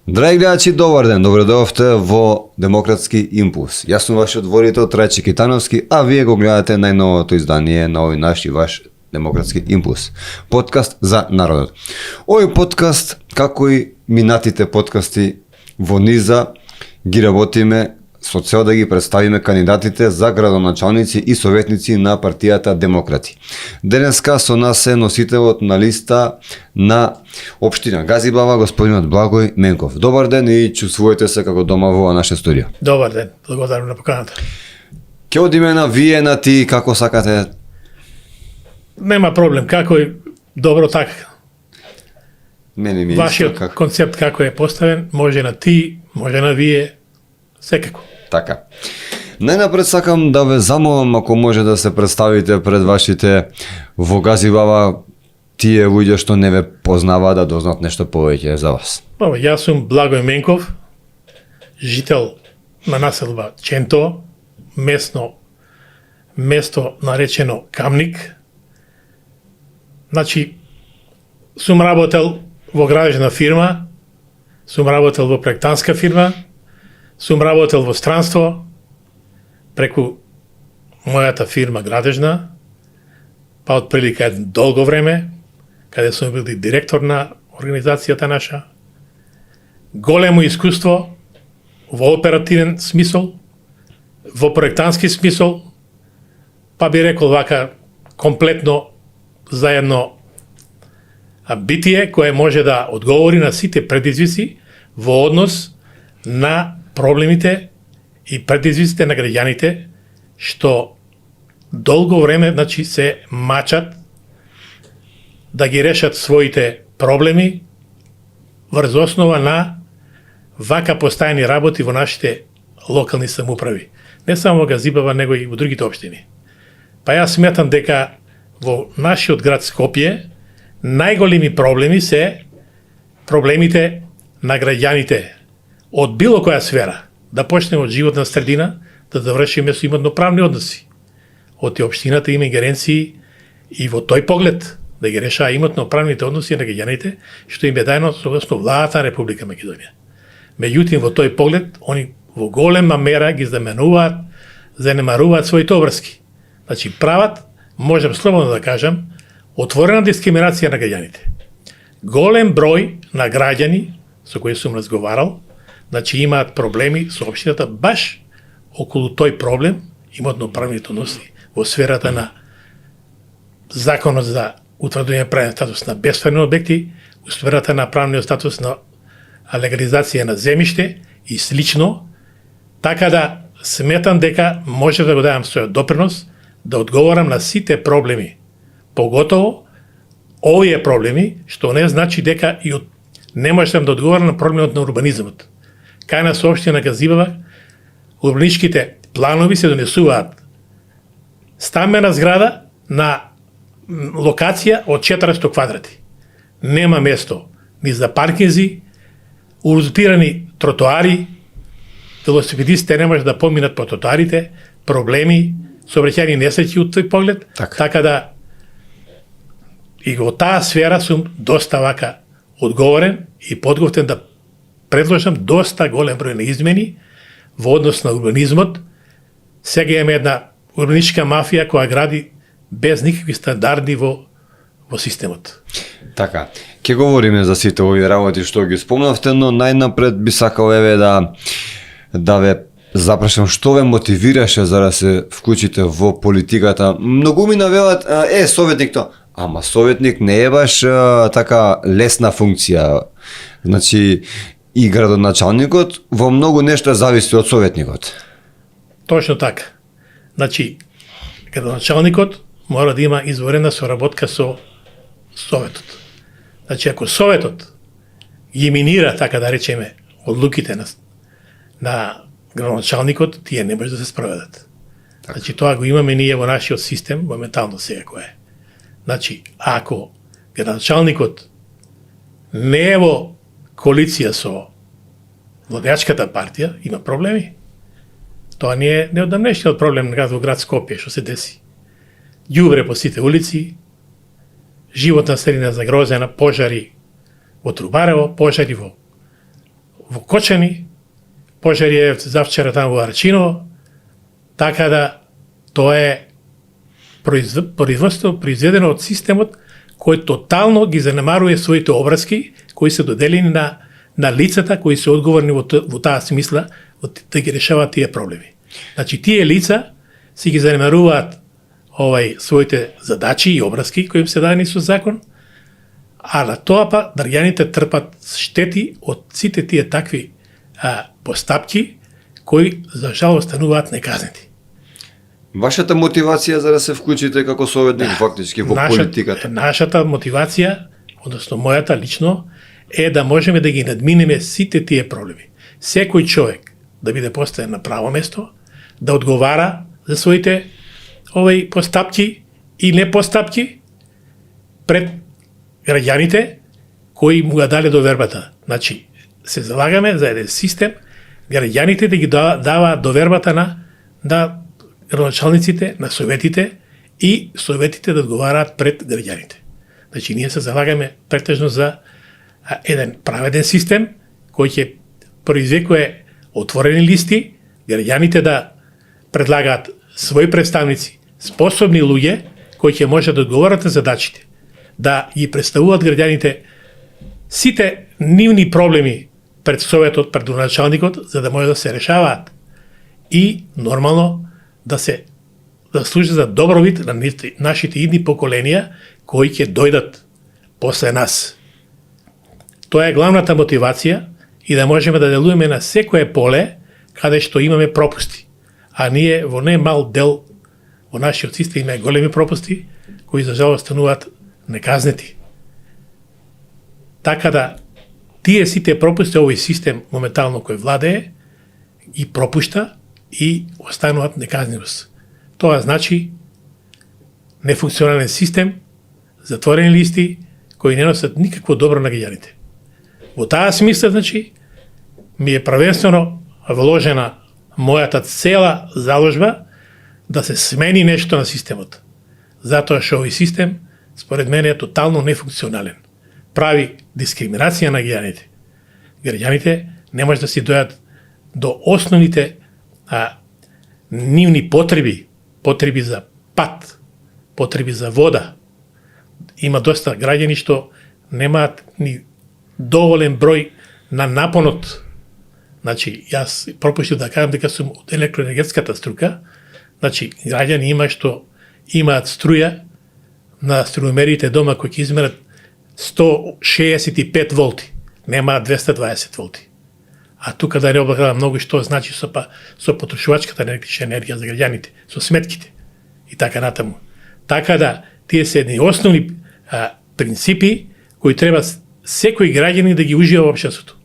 Драги гледачи, добар ден, добре дојавте во Демократски импулс. Јас сум вашиот водител Трајче Китановски, а вие го гледате најновото издание на овој наш и ваш Демократски импулс. Подкаст за народот. Овој подкаст, како и минатите подкасти во низа, ги работиме со цел да ги представиме кандидатите за градоначалници и советници на партијата Демократи. Денеска со нас е носителот на листа на општина Газибава, господинот Благој Менков. Добар ден и чувствувате се како дома во наше студио. Добар ден, благодарам на поканата. Ке одиме на вие, на ти, како сакате? Нема проблем, како е добро така. Мене ми е Вашиот исто како. концепт како е поставен, може на ти, може на вие, секако. Така. Најнапред сакам да ве замолам ако може да се представите пред вашите во Газибава тие луѓе што не ве познаваат да дознаат нешто повеќе за вас. Јас сум Благој Менков, жител на населба Ченто, место наречено Камник. Значи, сум работел во градежна фирма, сум работел во проектантска фирма, сум работел во странство преку мојата фирма градежна, па отприлика долго време, каде сум бил и директор на организацијата наша. Големо искуство во оперативен смисол, во проектантски смисол, па би рекол вака комплетно заедно битие кое може да одговори на сите предизвици во однос на проблемите и предизвиците на граѓаните што долго време се мачат да ги решат своите проблеми врз основа на вака постојани работи во нашите локални самоуправи. Не само во Газибава, него и во другите општини. Па јас сметам дека во нашиот град Скопје најголеми проблеми се проблемите на граѓаните од било која сфера. Да почнеме од животна средина, да завршиме со имотно-правни односи. Од општината има ингеренции и во тој поглед да ги решава имотно-правните односи на граѓаните, што им е дајано согласно владата на Република Македонија. Меѓутоа, во тој поглед, они во голема мера ги занемаруваат своите обврски. Значи, прават, можам слободно да кажам, отворена дискриминација на граѓаните. Голем број на граѓани со кои сум разговарал, значи имаат проблеми со општината баш околу тој проблем, имотно-правните односи во сферата на законот за утврдување правен статус на бесферни објекти, во сферата на правниот статус на легализација на земјиште и слично, така да сметам дека може да го дадам својот допринос да одговорам на сите проблеми, поготово овие проблеми, што не значи дека и не можам да одговорам на проблемот на урбанизмот. Кај нас општина Газибава, урбаничките планови се донесуваат стамбена зграда на локација од 400 квадрати. Нема место ни за паркинзи, узурпирани тротоари, велосипедистите не може да поминат по тротоарите, проблеми, сообраќајни несреќи од тој поглед, така да и во таа сфера сум доста вака одговорен и подготвен да предложам доста голем број на измени во однос на урбанизмот. Сега имаме една урбаничка мафија која гради без никакви стандарди во системот. Така, ќе говориме за сите овие работи што ги спомнавте, но најнапред би сакал да ве запрашам што ве мотивираше за да се вклучите во политиката. Многу ми навелат советник тоа. Ама советник не е баш така лесна функција. Значи и градоначалникот во многу нешто зависи од советникот. Точно така. Значи градоначалникот мора да има изворена соработка со советот. Значи ако советот ги минира, така да речеме, одлуките на градоначалникот, тие не може да се спроведат. Так. Значи тоа го имаме ние во нашиот систем моментално сега кој е. Значи ако градоначалникот не е во коалиција со владеачката партија, има проблеми. Тоа не е неодамнешниот проблем во град Скопје што се деси. Ѓубре по сите улици, животна средина загрозена, пожари во Трубарево, пожари во во Кочани, Пожариевци завчера таму во Арчиново, така да тоа е производство произведено од системот кој тотално ги занемарува своите обврски кои се доделени на лицата кои се одговорни во таа смисла да ги решаваат тие проблеми. Значи тие лица си ги занемаруваат своите задачи и обврски кои им се дадени со закон, а на тоа па дрганите трпат штети од сите тие такви постапки кои за жал остануваат неказнети. Вашата мотивација за да се вклучите како советник фактички во политиката? Нашата мотивација, односно мојата лично, е да можеме да ги надминеме сите тие проблеми. Секој човек да биде поставен на право место, да одговара за своите постапки и не постапки пред граѓаните кои му ga дале довербата. Значи, се залагаме за еден систем, граѓаните да ги даваат довербата на градоначалниците, на советите и советите да одговараат пред граѓаните. Значи, ние се залагаме претежно за еден праведен систем кој ќе произвекува отворени листи, граѓаните да предлагаат своји представници, способни луѓе кои ќе можат да одговорат на задачите, да ги представуваат граѓаните сите нивни проблеми пред советот, пред градоначалникот, за да може да се решаваат и нормално да служи за добровит на нашите идни поколенија кои ќе дојдат после нас. Тоа е главната мотивација и да можеме да делуваме на секое поле каде што имаме пропусти. А ние во не мал дел во нашиот систем имаме големи пропусти кои за жал остануваат неказнети. Така да тие сите пропусти овој систем моментално кој владее и пропушта и остануваат неказнивост. Тоа значи нефункционален систем, затворени листи кои не носат никакво добро на граѓаните. Во таа смисла, значи, ми е првенствено вложена мојата цела заложба да се смени нешто на системот. Затоа што овој систем, според мене, е тотално нефункционален. Прави дискриминација на граѓаните. Граѓаните не може да си дојат до основните нивни потреби за пат, потреби за вода. Има доста граѓани што немаат ни доволен број на напонот. Значи, јас пропуштив да кажам дека сум од електроенергетската струка. Значи, граѓани имаат струја на струјомерите дома кои ќе измерат 165 волти, немаат 220 волти. А тука да не облагам многу што значи со потрошувачката на електрична енергија за граѓаните, со сметките и така натаму. Така да, тие се едни основни принципи кои треба секој граѓанин да ги ужива во општеството.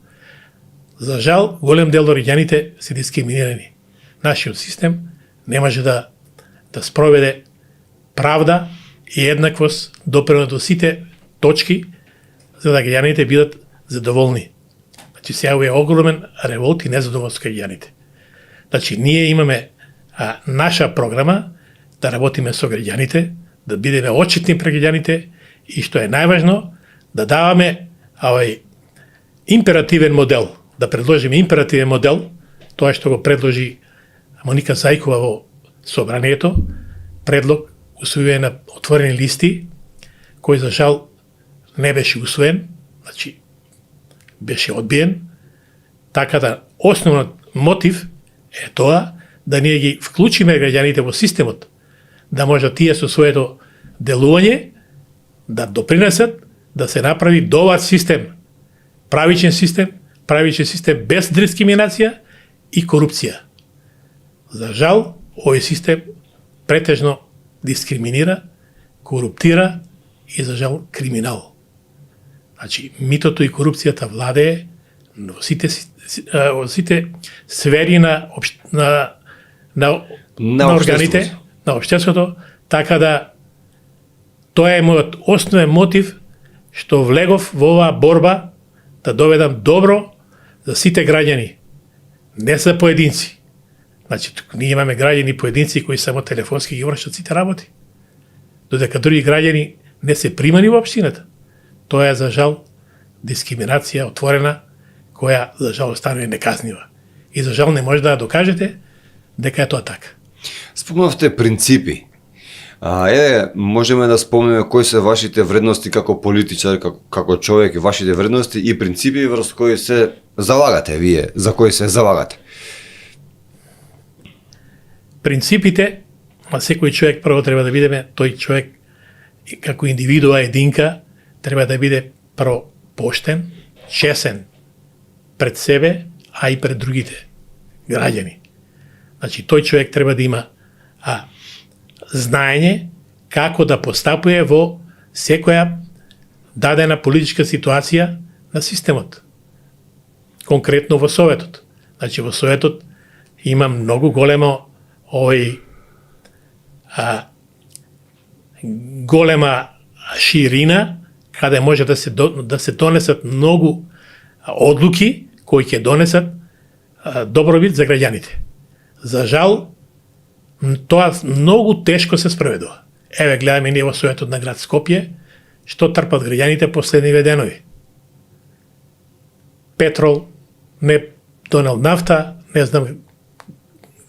За жал, голем дел од граѓаните се дискриминирани. Нашиот систем не може да спроведе правда и еднаквост допрено до сите точки за да граѓаните бидат задоволни. Значи, сега е огромен револт и незадоволство кај граѓаните. Значи, ние имаме наша програма да работиме со граѓаните, да бидеме отчетни пред граѓаните и што е најважно, да даваме императивен модел, да предложиме императивен модел, тоа што го предложи Моника Зајкова во собранието, предлог усвојување на отворени листи, кој за жал не беше усвоен, значи беше одбиен, така да основниот мотив е тоа да ние ги вклучиме граѓаните во системот, да може тие со своето делување да допринесат да се направи добар систем, правичен систем без дискриминација и корупција. За жал, овој систем претежно дискриминира, коруптира и за жал криминал. Значи, митото и корупцијата владее во сите сфери на органите, на општеството, така да тоа е мојот основен мотив што влегов во оваа борба да доведам добро за сите граѓани, не за поединци. Значи, ние имаме граѓани поединци кои само телефонски ги вршат сите работи, додека други граѓани не се примани во општината. Тоа е за жал дискриминација отворена која за жал останува неказнива. И за жал не може да ја докажете дека е тоа така. Спомнавте принципи. Можеме да спомнеме кои се вашите вредности како политичар, како човек, вашите вредности и принципи врз кои се залагате вие, за кои се залагате. Принципите, секој човек прво треба да бидеме, тој човек како индивидуа единка треба да биде прво поштен, чесен пред себе, а и пред другите граѓани. Значи, тој човек треба да има знаење како да постапува во секоја дадена политичка ситуација на системот. Конкретно во Советот. Значи, во Советот има многу големо голема ширина каде може да се донесат многу одлуки кои ќе донесат добробит за граѓаните. За жал, тоа многу тешко се спроведува. Еве, гледаме ние во Советот на град Скопје, што трпат граѓаните последниве денови. Петрол не донел нафта, не знам,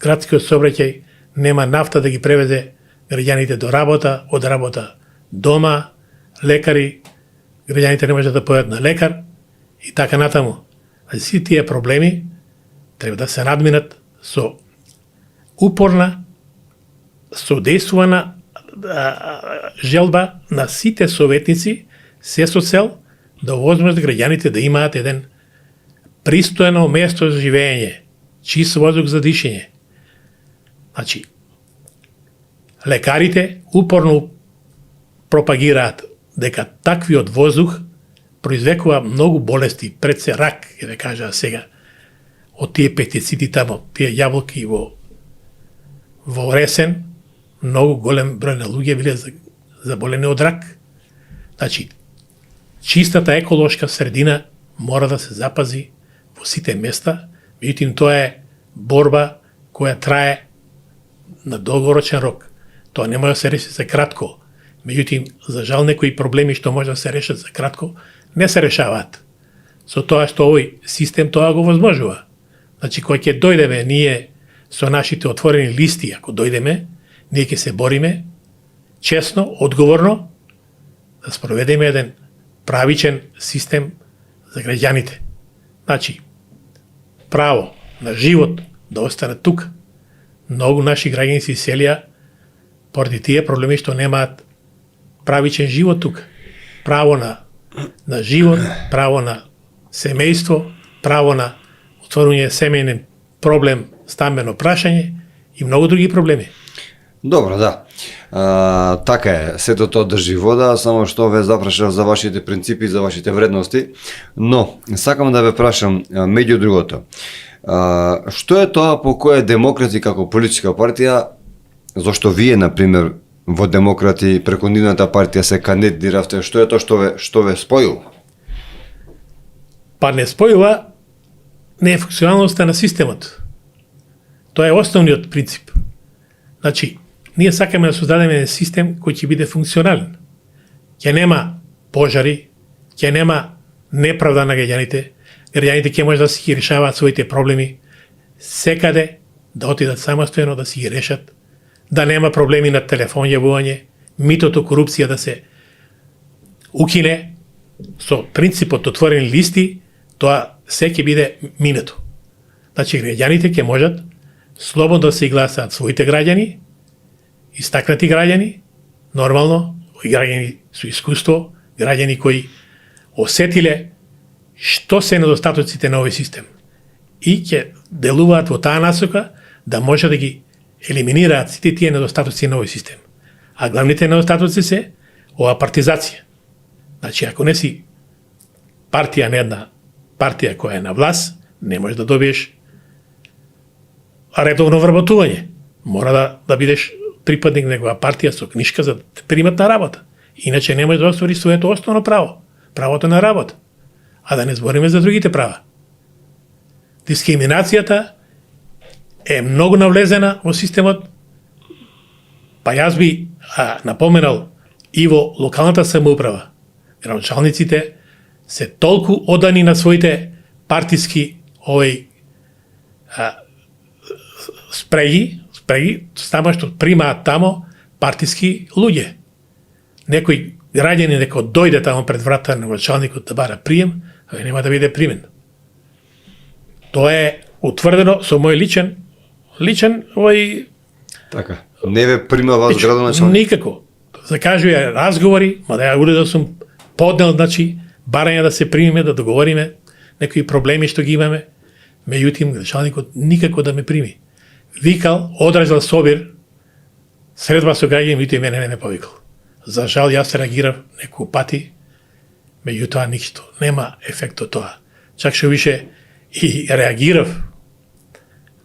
градскиот сообраќај нема нафта да ги превезе граѓаните до работа, од работа дома, лекари, граѓаните не можат да појат на лекар и така натаму. А сите тие проблеми треба да се надминат со упорна, содействувана желба на сите советници, се со цел да овозможат граѓаните да имаат еден пристојно место за живење, чист воздух за дишење. Значи, лекарите упорно пропагираат дека таквиот воздух произвекува многу болести, пред се рак, ќе да кажа сега, од тие пестициди тамо, тие јаболки во ресен, многу голем број на луѓе биле заболени од рак. Значи, чистата еколошка средина мора да се запази во сите места, меѓутоа тоа е борба која трае на долгорочен рок. Тоа не може да се реши за кратко. Меѓутоа, за жал, некои проблеми што може да се решат за кратко, не се решаваат. Со тоа што овој систем тоа го возможува. Значи, кога ќе дојдеме ние со нашите отворени листи, ако дојдеме, ние ќе се бориме честно, одговорно, да спроведеме еден правичен систем за граѓаните. Значи, право на живот да остане тука. Многу наши граѓани се иселија поради тие проблеми што немаат правичен живот тука. Право на живот, право на семејство, право на отворување семејен проблем, стамбено прашање и многу други проблеми. Добро, да. Така е, сето тоа држи вода, само што ве запрашав за вашите принципи, за вашите вредности, но сакам да ве прашам меѓу другото. Што е тоа по кое Демократи како политичка партија, зашто вие, например, во Демократи преку нивната партија се кандидиравте, што е тоа што ве спојува? Па не спојува нефункционалноста на системот. Тоа е основниот принцип. Значи, ние сакаме да создадеме систем кој ќе биде функционален. Ќе нема пожари, ќе нема неправда на граѓаните, граѓаните ќе може да си ги решаваат своите проблеми секаде, да отидат самостојно да си ги решат, да нема проблеми на телефон јавување, митото, корупција да се укине со принципот отворени листи, тоа се ќе биде минато. Значи, граѓаните ќе можат слободно да се гласаат своите граѓани, истакнати граѓани, нормално, граѓани со искуство, граѓани кои осетиле што се недостатоците на овој систем и ќе делуваат во таа насока да може да ги елиминираат сите тие недостатоци на овој систем. А главните недостатоци се ова партизација. Значи, ако не си партија на една партија која е на власт, не можеш да добиеш редовно вработување. Мора да бидеш припадник на некоја партија со книшка за да те примат на работа. Иначе не можеш да оствариш своето основно право, правото на работа. А да не збориме за другите права. Дискриминацијата е многу навлезена во системот, па јас би напоменал и во локалната самоуправа. Градоначалниците се толку одани на своите партиски спреги, само што примаат тамо партиски луѓе. Некој граѓанин дека дојде тамо пред врата на началникот да бара прием, а нема да биде примен. Тоа е утврдено со мој личен Така. Не ве прима вас градоначалник? Никако. Закажува разговори, ма да ја уредил сум поднел, значи, барање да се примиме, да договориме некои проблеми што ги имаме, меѓутоа градоначалникот никако да ме прими. Викал, одражал собир, средба со граѓани, меѓутоа мене не ме повикал. За жал, јас реагирав некои пати, меѓутоа ништо, нема ефект од тоа. Чак што више и реагирав,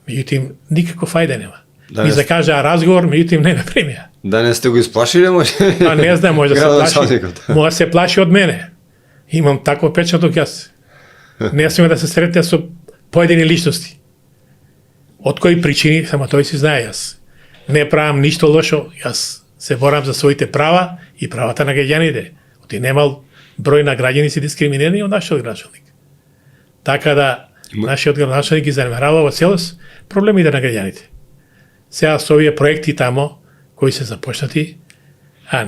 меѓутоа никако фајде нема. Ми закажа разговор, меѓутоа не ме примија. Да не сте го исплашиле, може? А не знам, може да се плаши. Може се плаши од мене. Имам такво печаток јас. Не сме да се сретне со поедини личности. Од кои причини, само тој си знае јас. Не правам ништо лошо, јас се борам за своите права и правата на граѓаните. Оти немал број на граѓани се дискриминирани од нашиот градоначалник. Така да, нашиот градоначалник ги замерава во целост проблемите на граѓаните. Сега со овие проекти тамо, кои се започнати,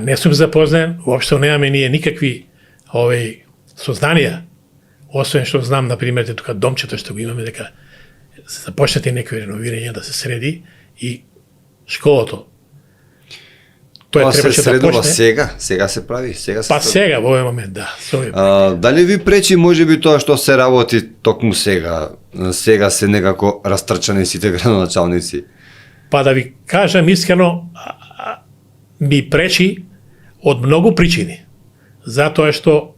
не сум запознан, воопшто немаме ние никакви сознанија, освен што знам, например, тука домчето што го имаме, дека се започнати некои реновирања да се среди и школото. Тоа се средува сега се прави, сега во овој момент, да. Дали ви пречи можеби тоа што се работи токму сега? Сега се некако растрчани сите градоначалници. Па да ви кажам искрено, ми пречи од многу причини. Затоа што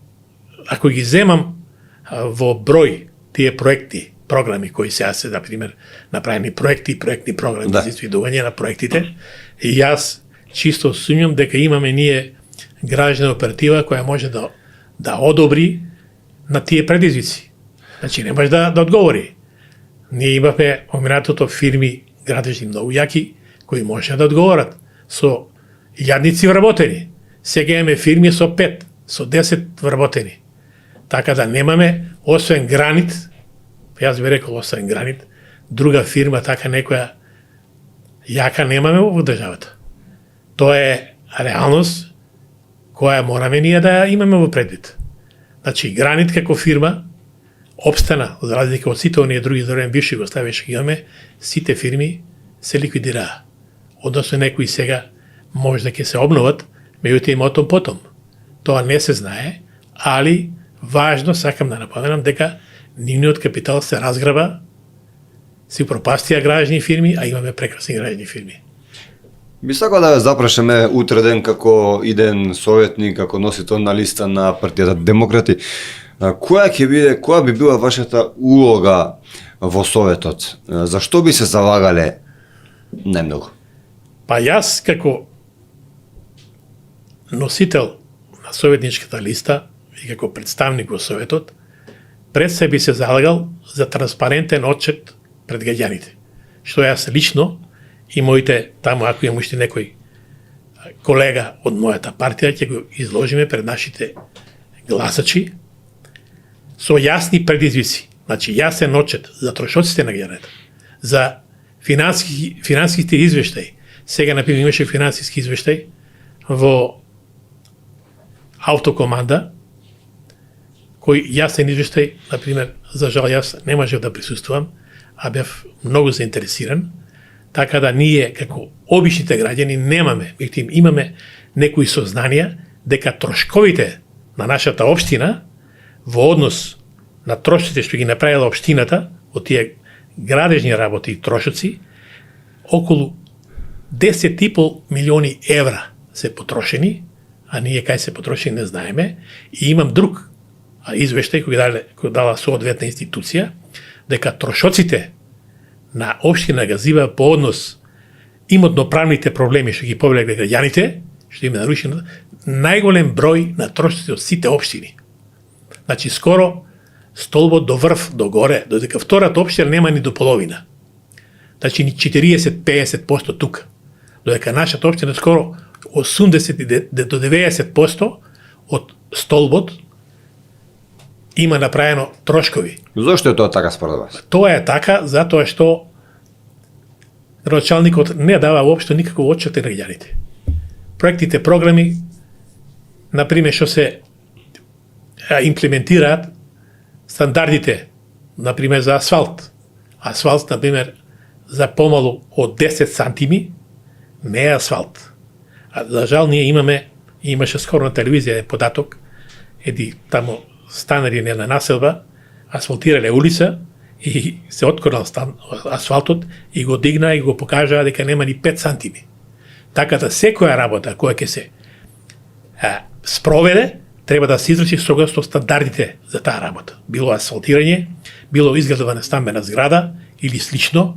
ако ги земам во број тие проекти, програми кои сега се, например, направени проекти програми за извидување на проектите, и јас чисто сумњам дека имаме ние граждана оператива која може да одобри на тие предизвици. Значи не може да одговори. Ние имаме во минатото фирми градежни многу јаки кои може да одговорат со јадници вработени. Сега имаме фирми со 5, со 10 вработени. Така да немаме, освен Гранит, јас би рекол освен Гранит, друга фирма така некоја јака немаме во државата. Тоа е реалност која мораме ние да имаме во предвид. Значи, Гранит како фирма обстана, за разлика од сите оние други за време бивши Југославија што имаме, сите фирми се ликвидираа. Односно некои сега може да ќе се обноват, меѓутоа има отом потом. Тоа не се знае, али важно сакам да напоменам дека нивниот капитал се разграба, се пропастија граждани фирми, а имаме прекрасни граждани фирми. Би сакал да ве запрашаме утре ден како иден советник, како носител на листа на партијата Демократи, која би била вашата улога во советот? Зашто би се залагале најмногу? Па јас како носител на советничката листа и како представник во советот, пред се би се залагал за транспарентен отчет пред граѓаните. Што јас лично и моите таму, ако имам уште некој колега од мојата партија, ќе го изложиме пред нашите гласачи со јасни предизвици. Значи, јасен отчет за трошоците на граѓаните, за финансиските извештаи. Сега, например, имаше финансиски извештај во Автокоманда, кој јасен извештај, например, за жал јас не можев да присуствувам, а бев многу заинтересиран, така да ние, како обичните граѓани, имаме некои сознанија дека трошковите на нашата општина во однос на трошоците што ги направила општината од тие градежни работи и трошоци, околу 10,5 милиони евра се потрошени, а ние кај се потрошени не знаеме, и имам друг извештај кој дала соодветна институција, дека трошоците на општина Газива по однос имотно-правните проблеми што ги повлекле граѓаните, што им нарушено, најголем број на трошоците од сите општини. Значи, скоро столбот до врв, до горе, додека втората општина нема ни до половина. Значи, ни 40-50% тука. Додека нашата општина скоро 80 до 90% од столбот има направено трошкови. Зошто е тоа така според вас? Тоа е така затоа што градоначалникот не дава воопшто никаков отчет на граѓаните. Проектите, програми, например, што се имплементираат стандардите, например, за асфалт. Асфалт, например, за помалу од 10 сантими не е асфалт. А за жал ние имаше скоро на телевизија податок, таму станари на една населба, асфалтирале улица и се откорнал асфалтот и го дигна и го покажаа дека нема ни 5 сантими. Така да секоја работа која ќе се спроведе, треба да се изврши согласно стандардите за таа работа. Било асфалтирање, било изградување стамбена зграда или слично.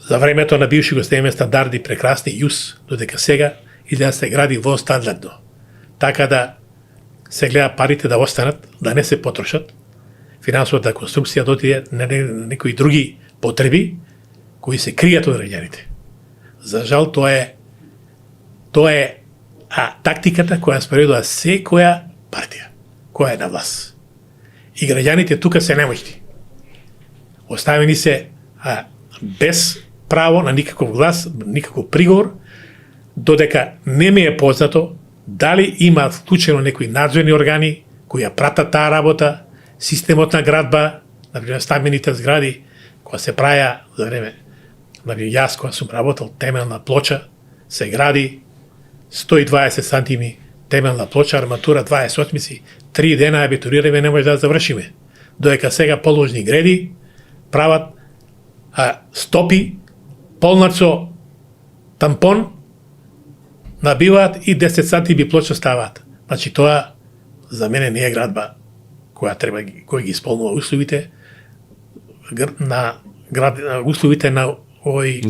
За времето на бивши гостееме стандарди прекрасни ЮС, додека сега изгледа се гради во стандардно. Така да се гледа парите да останат, да не се потрошат, финансовата конструкција дотиде на некои други потреби кои се кријат од граѓаните. За жал тоа е тактиката која спроведува секоја партија која е на власт. И граѓаните тука се немоќни. Оставени се без право на никаков глас, никаков приговор, додека не ми е познато дали има вклучено некои надзорни органи кои ја пратат таа работа, системот на градба, например стамбените згради, која се праја за време, например јас која сум работел, темелна плоча, се гради 120 сантими темелна плоча, арматура 28, 3 дена ја бетонираме, не може да завршиме. Додека сега положни греди прават стопи, полнат со тампон, набиваат и 10 сантими плоча ставаат. Значи тоа за мене не е градба која ги исполнува условите на условите на овој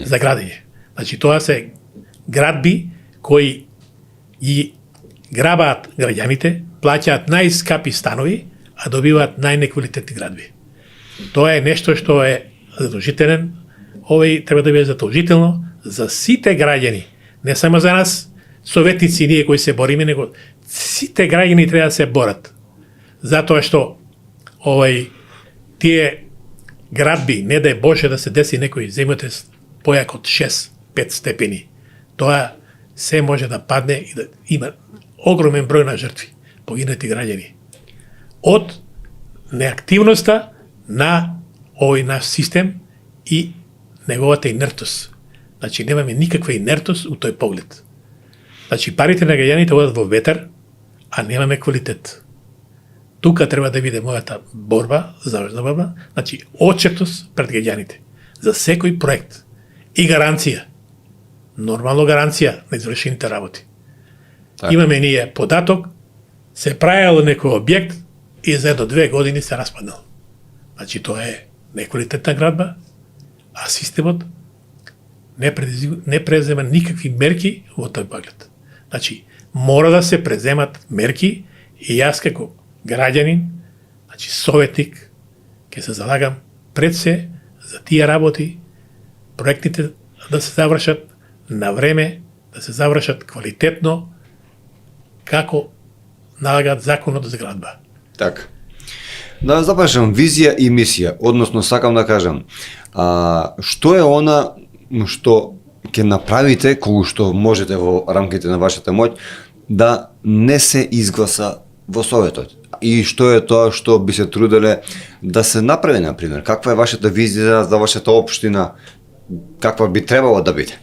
За градење. Значи тоа се градби кои ги грабаат граѓаните, плаќаат најскапи станови, а добиваат најнеквалитетни градби. Тоа е нешто што е задолжителен, овој треба да биде задолжително за сите граѓани, не само за нас, советници ние кои се бориме, него сите граѓани треба да се борат. Затоа што тие градби, не дај Боже да се деси некој земјотрес појак од 6-5 степени. Тоа се може да падне и да има огромен број на жртви, погинати граѓани. Од неактивноста на овој наш систем и неговата инертност. Значи немаме никаква инертност у тој поглед. Значи парите на граѓаните одат во ветер, а немаме квалитет. Тука треба да биде мојата борба, завршна борба, значи отчетност пред граѓаните за секој проект и гаранција. Нормално гаранција на извршените работи. Так. Имаме ние податок, се правило некој објект и за 2 години се распаднал. Значи тоа е неквалитетна градба, а системот не презема никакви мерки во тој поглед. Значи, мора да се преземат мерки и јас како граѓанин, значи советник, ќе се залагам пред се за тие работи, проектите да се завршат на време, да се завршат квалитетно, како налагат законот за градба. Така. Да запишам визија и мисија, односно сакам да кажам, што е она што ќе направите кога што можете во рамките на вашата моќ да не се изгласа во Советот? И што е тоа што би се труделе да се направи, например? Каква е вашата визија за вашата општина? Каква би требало да биде?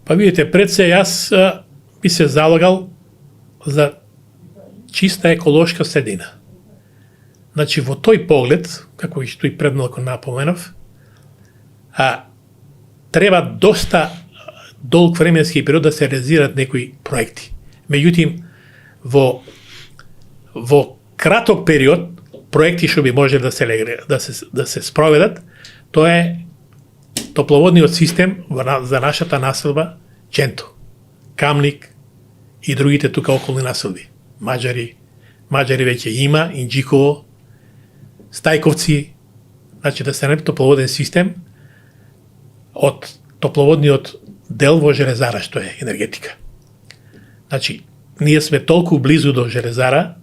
Па видите, пред се јас би се залагал за чиста еколошка средина. Значи, во тој поглед, како што и пред малку напоменав, треба доста долг временски период да се реализираат некои проекти. Меѓутоа, во краток период, проекти што би може да се спроведат, тоа е топловодниот систем за нашата населба Ченто, Камник и другите тука околни населби. Маđари веќе има, Инџиково, Стајковци, значи да се направи топловоден систем од топловодниот дел во железара, што е енергетика. Значи, ние сме толку близу до железара,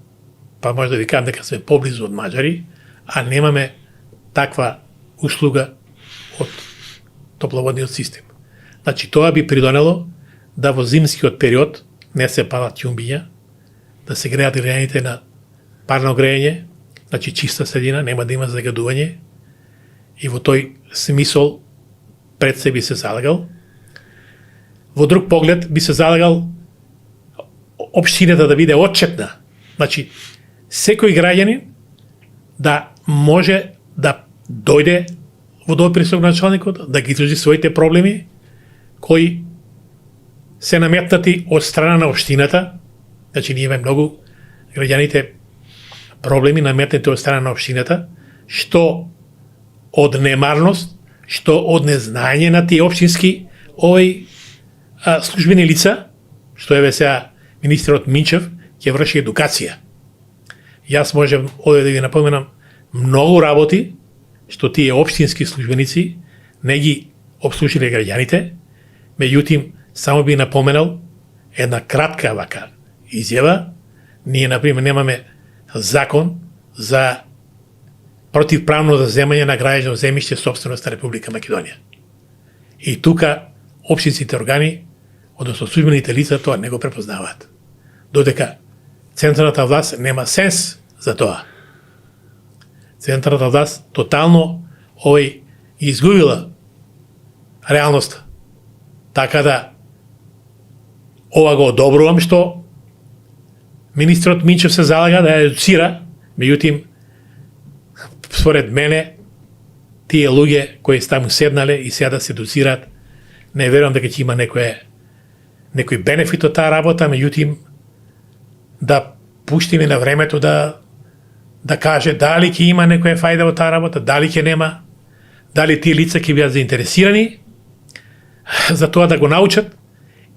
па може да ви кажам дека сме поблизу од мажари, а немаме таква услуга од топловодниот систем. Значи, тоа би придонело да во зимскиот период не се палат ќумбиња, да се греат граѓаните на парно грејење, значи чиста средина, нема да има загадување, и во тој смисол пред се би се залагал. Во друг поглед би се залагал општината да биде отчетна. Значи, секој граѓанин да може да дојде во допир со началникот, да ги изложи своите проблеми, кои се наметнати од страна на општината. Значи, ние имаме многу граѓаните проблеми наметнати од страна на општината, што од немарност, што од незнање на тие општински службени лица, што еве сега министерот Минчев ќе врши едукација. Јас можам овде да ви напоменам многу работи што тие општински службеници не ги обслужиле граѓаните, меѓутоа само би напоменал една кратка вака изјава. Ние, например, немаме закон за противправно заземање на граѓано земјиште собственост на Република Македонија. И тука општинските органи, односно службените лица, тоа не го препознаваат. Додека централната власт нема сенс за тоа. Централната власт тотално изгубила реалноста. Така да ова го одобрувам што министрот Минчев се залага да ја едуцира, меѓутоа според мене тие луѓе кои таму седнале и сега да се едуцираат, не верувам дека ќе има некој бенефит од таа работа, меѓутоа да пуштиме на времето да каже дали ќе има некоја фајда од таа работа, дали ќе нема, дали тие лица ќе бидат заинтересирани за тоа да го научат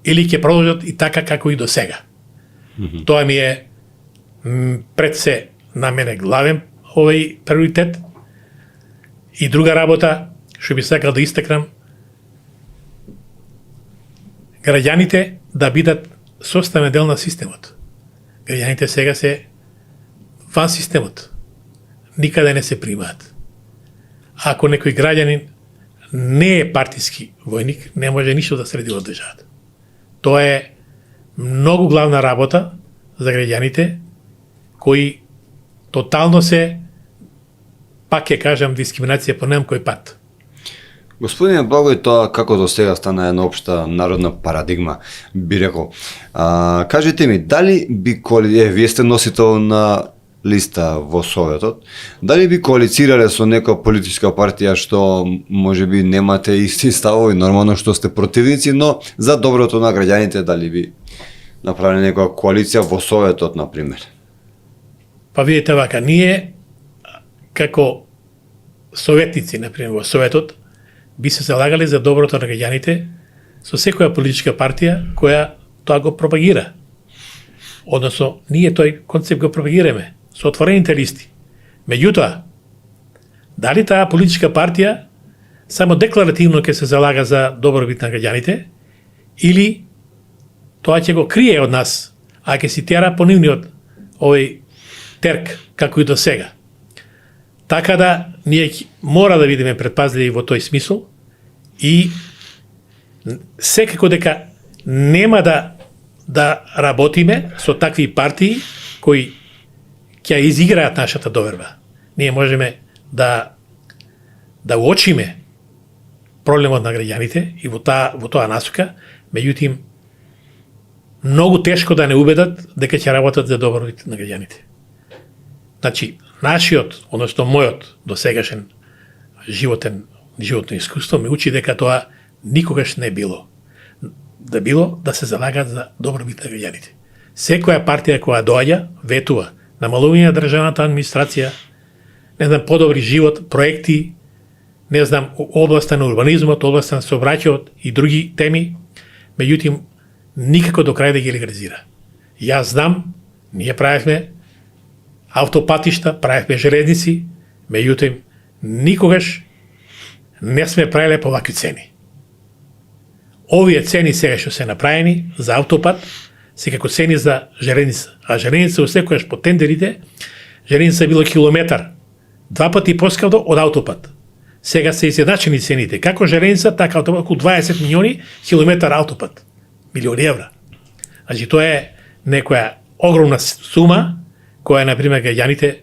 или ќе продолжат и така како и до сега. Тоа ми е пред се на мене главен приоритет. И друга работа што би сакал да истакнам, граѓаните да бидат составен дел на системот. Граѓаните сега се ван системот. Никаде не се примаат. Ако некој граѓанин не е партиски војник, не може ништо да среди од државата. Тоа е многу главна работа за граѓаните кои тотално се, пак ќе кажам, дискриминација по некој пат. Господине Благој, тоа како до сега стана една општа народна парадигма, би рекол. Кажете ми, дали би вие сте носител на листа во Советот, дали би коалицирале со некоја политичка партија што можеби немате исти ставови, нормално што сте противници, но за доброто на граѓаните дали би направиле некоја коалиција во Советот, например? Па видите вака, ние како советници, например, во Советот, би се залагале за доброто на граѓаните со секоја политичка партија која тоа го пропагира. Односно, ние тој концепт го пропагираме со отворените листи. Меѓутоа, дали таа политичка партија само декларативно ќе се залага за добробит на граѓаните или тоа ќе го крие од нас, а ќе си тера по нивниот терк, како и до сега. Така да, ние мора да бидеме предпазливи во тој смисол и секако дека нема да работиме со такви партии кои ќе изиграат нашата доверба. Ние можеме да уочиме проблемот на граѓаните и во тоа насока, меѓутоа многу тешко да не убедат дека ќе работат за добробит на граѓаните. Значи, нашиот, односно мојот досегашен животно искуство ме учи дека тоа никогаш не било да се залагат за добробит на граѓаните. Секоја партија која доаѓа, ветува намалување на државната администрација, не знам, подобри живот, проекти, не знам, областа на урбанизмот, областа на сообраќајот и други теми, меѓутоа никако до крај да ги легализира. Јас знам, ние правевме автопатишта, правевме железници, меѓутоа никогаш не сме правиле по вакви цени. Овие цени сега што се направени за автопат секако цени за железница. А железница секојаш по тендерите, железница било километар, 2 пати поскапно од аутопат. Сега се изедначени цените. Како железница, така аутопат, околу 20 милиони километар аутопат. Милиони евра. Значи, тоа е некоја огромна сума, која, например, граѓаните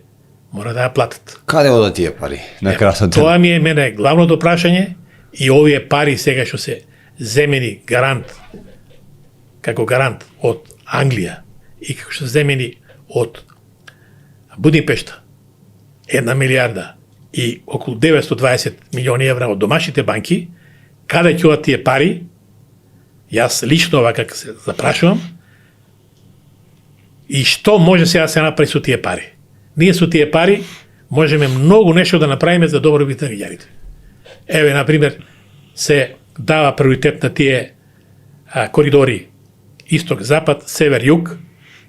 мора да ја платат. Каде одат тие пари? На красот ден. Тоа ми е мене главното прашање и овие пари сега што се земени гарант, како гарант од Англија и како што се земени од Будимпешта, 1 милиарда и околу 920 милиони евра од домашните банки, каде ќе одат тие пари? Јас лично вака се запрашувам, и што може сега да се направи со тие пари? Ние со тие пари можеме многу нешто да направиме за добробит на граѓаните. Еве, например, се дава приоритет на тие коридори исток-запад, север-југ,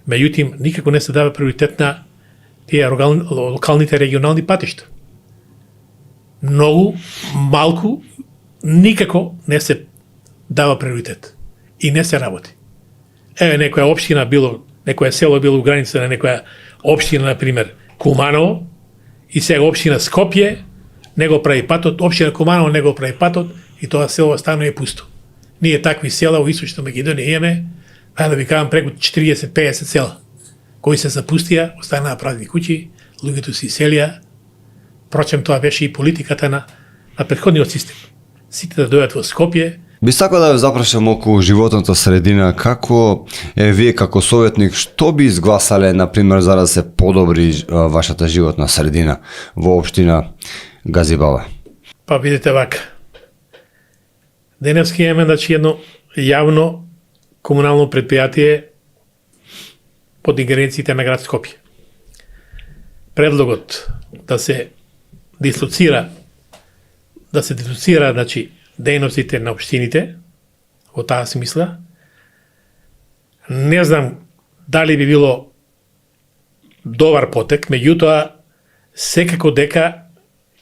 меѓутоа никако не се дава приоритет на тие локалните регионални патишта. Многу малку, никако не се дава приоритет и не се работи. Еве, некоја општина било, некоја село било у граница на некоја општина, например, Куманово, и сега општина Скопје не го прави патот, општина Куманово не го прави патот, и тоа село станува пусто. Ние такви села во Источна Македонија имаме, да ви кажам, преку 40-50 села, кои се запустија, останаа празни куќи, луѓето се иселија. Впрочем, тоа беше и политиката на претходниот систем. Сите да дојдат во Скопје. Би сакал да ве запрашам околу животната средина, како вие како советник, што би изгласале, например, за да се подобри вашата животна средина во општина Газибала? Па видите вака. Денески имаме, значи, едно јавно комунално предпријатие под ингеренциите на град Скопје. Предлогот да се дислоцира, значи, дејностите на општините, во таа смисла, не знам дали би било добар потек, меѓутоа секако дека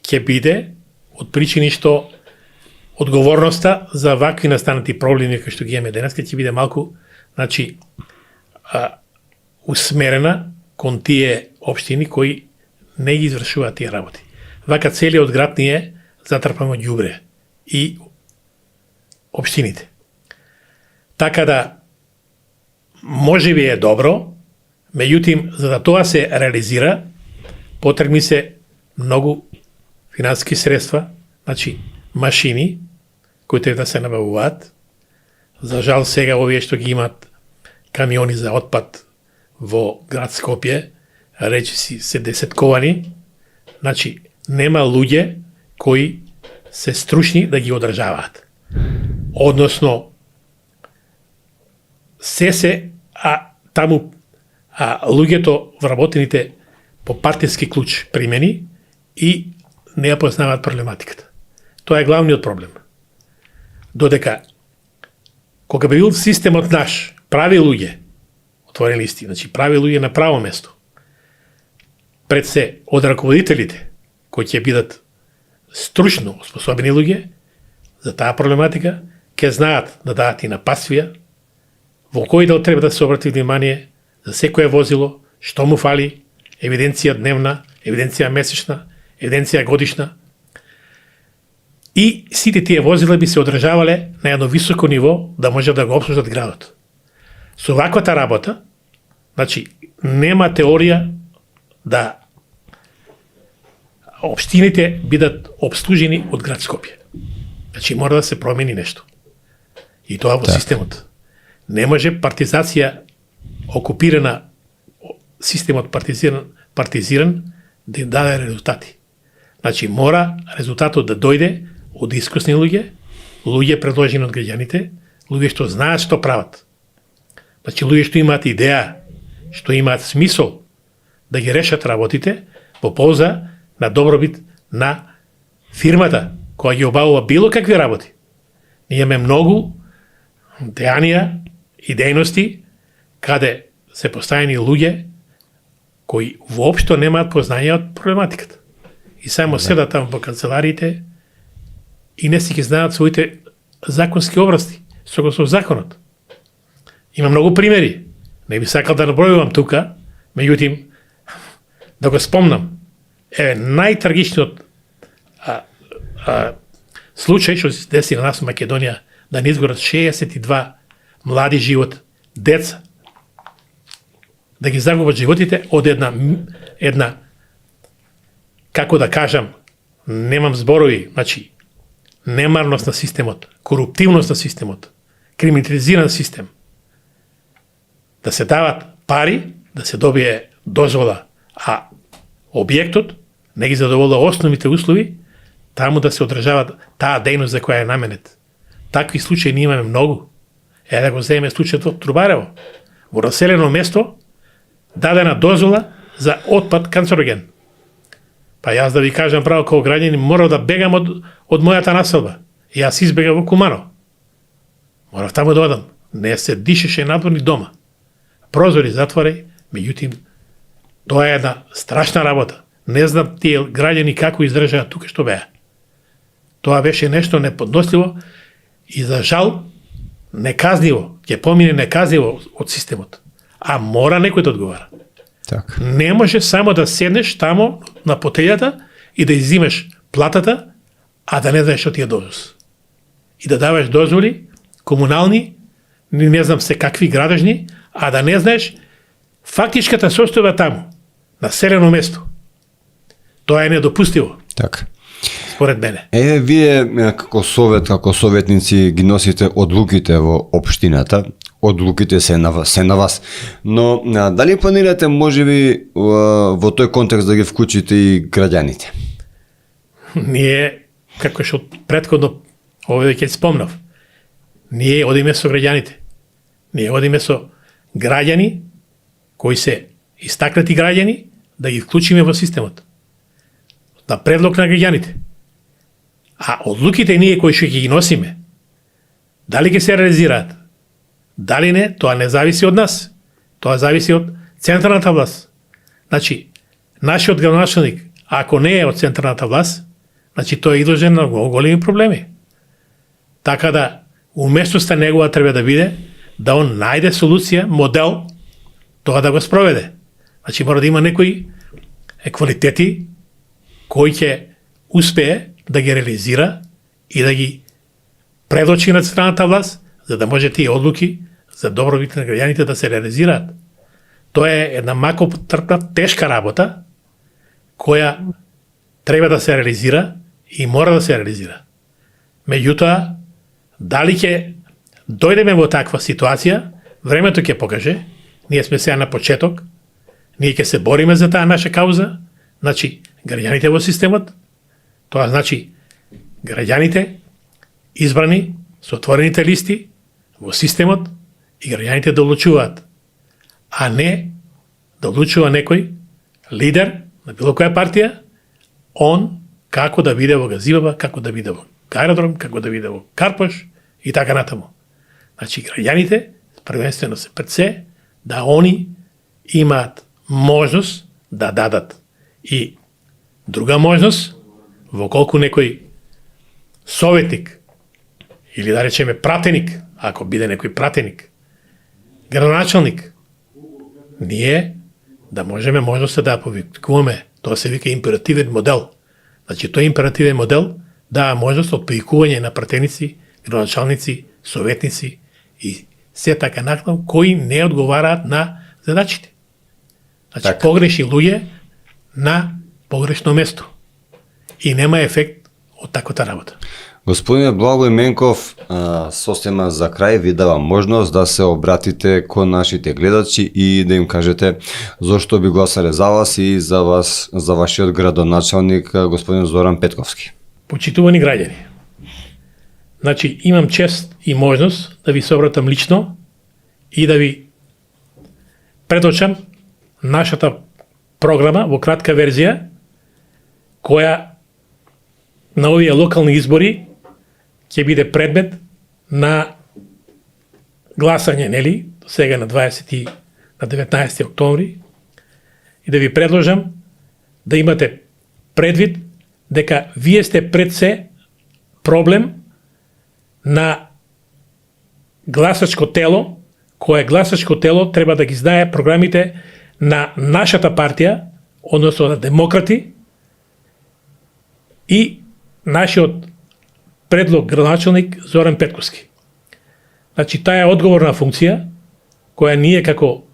ќе биде од причини што одговорноста за вакви настанати проблеми кои што ги имаме денес ќе биде малку, значи, усмерена кон тие општини кои не ги извршуваат тие работи. Вака целиот град ни е затрпан од ѓубре и општините. Така да, може би е добро, меѓутоа, за да тоа се реализира, потребни се многу финансиски средства, значи машини, кои треба да се набавуваат. За жал сега овие што ги имат камиони за отпад во град Скопје, речиси се десетковани, значи нема луѓе кои се стручни да ги одржаваат. Односно, таму луѓето вработените по партиски клуч примени и не ја познаваат проблематиката. Тоа е главниот проблем. Додека, кога би бил системот наш, прави луѓе, отворени листи, значи прави луѓе на право место, пред се од раководителите, кои ќе бидат стручно способени луѓе за таа проблематика, ќе знаат да дадат и напасвија, во кој дел треба да се обрати внимание за секое возило, што му фали, евиденција дневна, евиденција месечна, евиденција годишна. И сите тие возила би се одржавале на едно високо ниво да може да го обслужат градот. Со ваквата работа, значи, нема теорија да општините бидат обслужени од град Скопје. Значи, мора да се промени нешто. И тоа во системот. Не може партизација, окупирана, системот партизиран, да им даде резултати. Значи, мора резултатот да дојде од искусни луѓе предложени од граѓаните, луѓе што знаат што прават. Значи, луѓе што имаат идеја, што имаат смисол да ги решат работите во полза на добробит на фирмата која ги обавува било какви работи. Ние имаме многу дејанија и дејности каде се поставени луѓе кои воопшто немаат познање од проблематиката. И само седат таму по канцелариите и не си ги знаат своите законски обрасти, согласно законот. Има многу примери. Не би сакал да набројувам тука, меѓутоа да го спомнам. Најтрагичниот случај што се деси на нас во Македонија, да не изгорат 62 млади живот, деца, да ги загубат животите од една како да кажам, немам зборови, значи, немарност на системот, коруптивност на системот, криминализиран систем. Да се дават пари, да се добие дозвола, а објектот не ги задоволува основните услови, таму да се одржава таа дејност за која е наменет. Такви случаи ние имаме многу. Да го земеме случајот во Трубарево. Во населено место дадена дозвола за отпад канцероген. Па јас да ви кажам право како граѓанин, морав да бегам од мојата населба. Јас избегав во Куманово. Морав таму да одам. Не се дишеше надвор ни дома. Прозори затворај, меѓутоа тоа е една страшна работа. Не знам тие граѓани како издржаа тука што беа. Тоа беше нешто неподносливо и за жал неказниво, ќе помине неказниво од системот. А мора некој да одговара. Так. Не може само да седнеш тамо на потељата и да иззимеш платата, а да не знаеш што ти е дозвоз. И да даваш дозволи комунални, не знам се какви градежни, а да не знаеш фактичката состојба таму, населено место. Тоа е недопустиво. Так. Според мене. Вие како совет, како советници ги носите одлуките во општината, одлуките се на вас. Но дали планирате можеби во тој контекст да ги вклучите и граѓаните? Ние, како што претходно овде ќе спомнав, ние одиме со граѓаните. Ние одиме со граѓани кои се истакнати граѓани да ги вклучиме во системот. На предлог на граѓаните. А одлуките ние кои што ги носиме, дали ќе се реализираат? Дали не, тоа не зависи од нас. Тоа зависи од централната власт. Значи, нашиот градоначалник, ако не е од централната власт, значи тој е изложен на многу големи проблеми. Така да, уместноста негова треба да биде да он најде солуција, модел, тоа да го спроведе. Значи, мора да има некои квалитети кои ќе успее да ги реализира и да ги предочи на централната власт, за да може тие одлуки за добробит на граѓаните да се реализираат. Тоа е една макотрпна, тешка работа, која треба да се реализира и мора да се реализира. Меѓутоа, дали ќе дојдеме во таква ситуација, времето ќе покаже, ние сме сега на почеток, ние ќе се бориме за таа наша кауза, значи, граѓаните во системот, тоа значи, граѓаните избрани со отворените листи во системот и граѓаните да одлучуваат, а не да одлучува некој лидер на било која партија, он како да биде во Газибаба, како да биде во аеродром, како да биде во Карпош и така натаму. Значи, граѓаните првенствено се пред се да они имаат можност да дадат. И друга можност, во колку некој советник или да речеме пратеник, ако биде некој пратеник, градоначалник, ние да можеме можноста да повикуваме, тоа се вика императивен модел. Значи, тој императивен модел дава можност од повикување на пратеници, градоначалници, советници и се така накнав кои не одговараат на задачите. Значи, Так. погрешни луѓе на погрешно место. И нема ефект од таквата работа. Господине Благој Менков, сосема за крај ви дава можност да се обратите кон нашите гледачи и да им кажете зошто би гласале за вас и за вашиот градоначалник господин Зоран Петковски. Почитувани граѓани, значи имам чест и можност да ви се обратам лично и да ви предочам нашата програма во кратка верзија, која на овие локални избори ќе биде предмет на гласање, нели, сега на 19. октомври, и да ви предложам да имате предвид дека вие сте пред се проблем на гласачко тело кое гласачко тело треба да ги знае програмите на нашата партија, односно на демократи, и нашиот предлог градоначалник Зоран Петковски. Значи, таа е одговорна функција, која ние како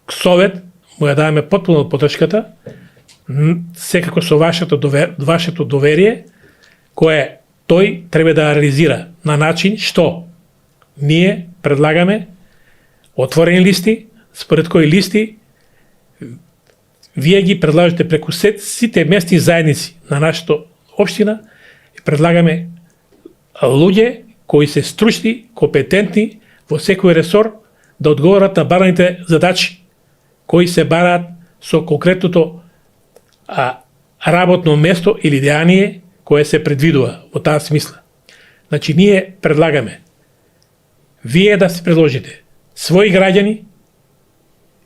совет му ја даваме потпуно поддршката, секако со вашето доверие, кое тој треба да реализира на начин што ние предлагаме отворени листи, според кои листи вие ги предлагате преку сите местни заедници на нашата општина и предлагаме луѓе кои се стручни, компетентни во секој ресор да одговорат на бараните задачи кои се бараат со конкретното работно место или деяние кое се предвидува во таа смисла. Значи, ние предлагаме вие да се предложите своји граѓани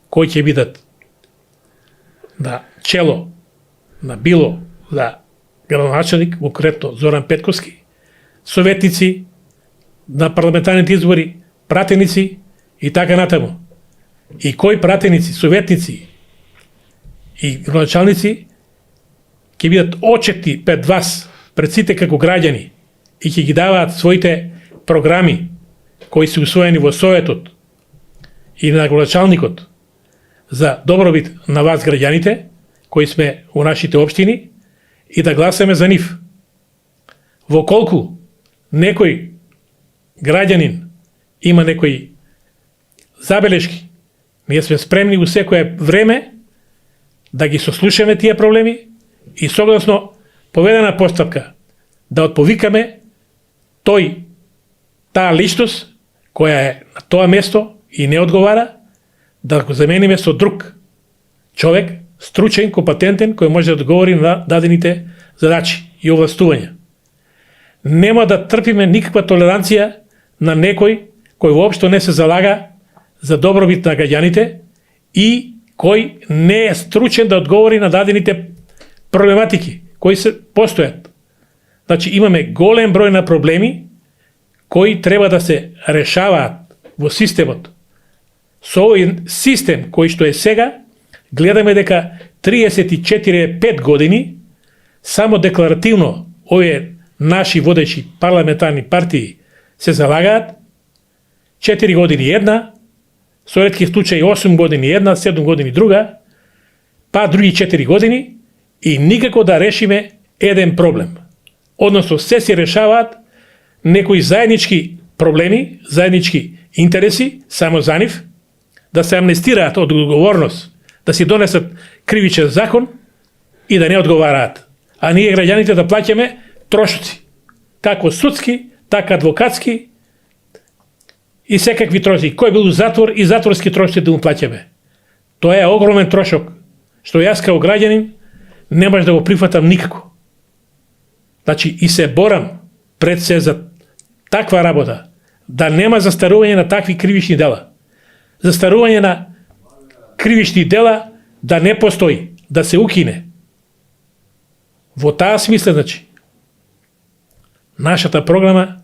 кои ќе бидат на чело на било за градоначалник, конкретно Зоран Петковски, советници на парламентарните избори, пратеници и така натаму. И кои пратеници, советници и градоначалници ќе бидат очетни пред вас, пред сите како граѓани и ќе ги даваат своите програми кои се усвоени во Советот и на градоначалникот за добробит на вас граѓаните, кои сме во нашите општини, и да гласаме за нив. Во колку некој граѓанин има некои забелешки, ние сме спремни во секое време да ги сослушаме тие проблеми и согласно поведена постапка да отповикаме таа личност која е на тоа место и не одговара, да го замениме со друг човек, стручен, компетентен, кој може да одговори на дадените задачи и овластувања. Нема да трпиме никаква толеранција на некој кој воопшто не се залага за добробит на граѓаните и кој не е стручен да одговори на дадените проблематики кои се постојат. Значи, имаме голем број на проблеми кои треба да се решаваат во системот. Со овој систем кој што е сега, гледаме дека 34-5 години само декларативно овие наши водечи парламентарни партии се залагаат, 4 години една, со ретки случаи 8 години една, 7 години друга, па други 4 години и никако да решиме еден проблем. Односно, се си решаваат некои заеднички проблеми, заеднички интереси, само за нив, да се амнестираат од одговорност, да си донесат кривичен закон и да не одговараат. А ние граѓаните да плаќаме трошоци, како судски, така адвокатски и секакви трошоци. Кој бил у затвор и затворски трошоци да му плаќаме. Тоа е огромен трошок, што јас како граѓанин не може да го прифатам никако. Значи, и се борам пред се за таква работа, да нема застарување на такви кривични дела. Застарување на кривични дела да не постои, да се укине. Во таа смисла, значи, нашата програма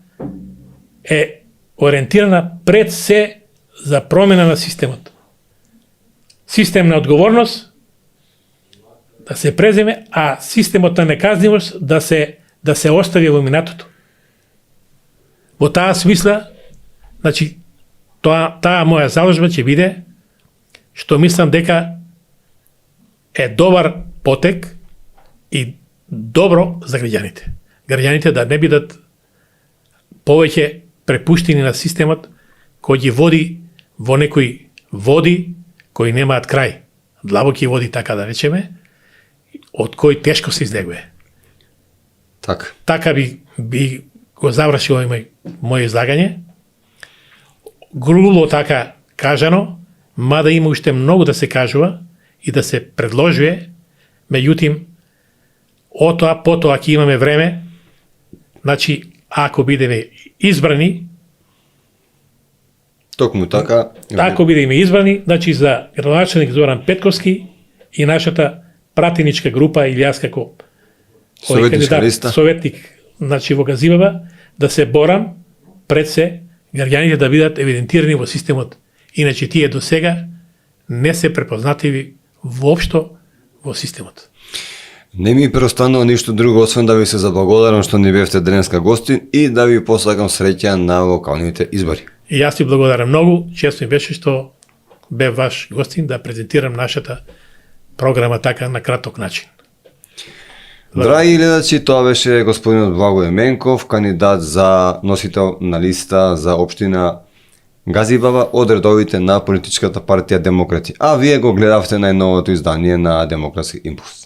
е ориентирана пред се за промена на системот. Систем на одговорност да се преземе, а системот на неказнивост да се остави во минатото. Во таа смисла, значи, таа моја заложба ќе биде што мислам дека е добар потек и добро за граѓаните. Граѓаните да не бидат повеќе препуштени на системот кој ги води во некои води кои немаат крај. Длабоки води, така да речеме, од кој тешко се издегува. Така би го завршил овој мој излагање. Грубо така кажано, мада има уште многу да се кажува и да се предложува, меѓутоа, потоа ќе имаме време, значи, ако бидеме избрани, токму така, ако бидеме избрани, значи за градоначалник Зоран Петковски и нашата пратеничка група или јас како советник, значи во Газибаба, да се борам пред се граѓаните да бидат евидентирани во системот. Иначе тие до сега не се препознативи воопшто во системот. Не ми преостанува ништо друго освен да ви се заблагодарам што ни бевте денеска гостин и да ви посакам среќа на локалните избори. И јас ти благодарам многу, често ми беше што бе ваш гостин да презентирам нашата програма така на краток начин. Драги гледачи, тоа беше господинот Благој Менков, кандидат за носител на листа за општина Газибаба од редовите на политичката партија Демократи. А вие го гледавте најновото издание на Демократски импулс.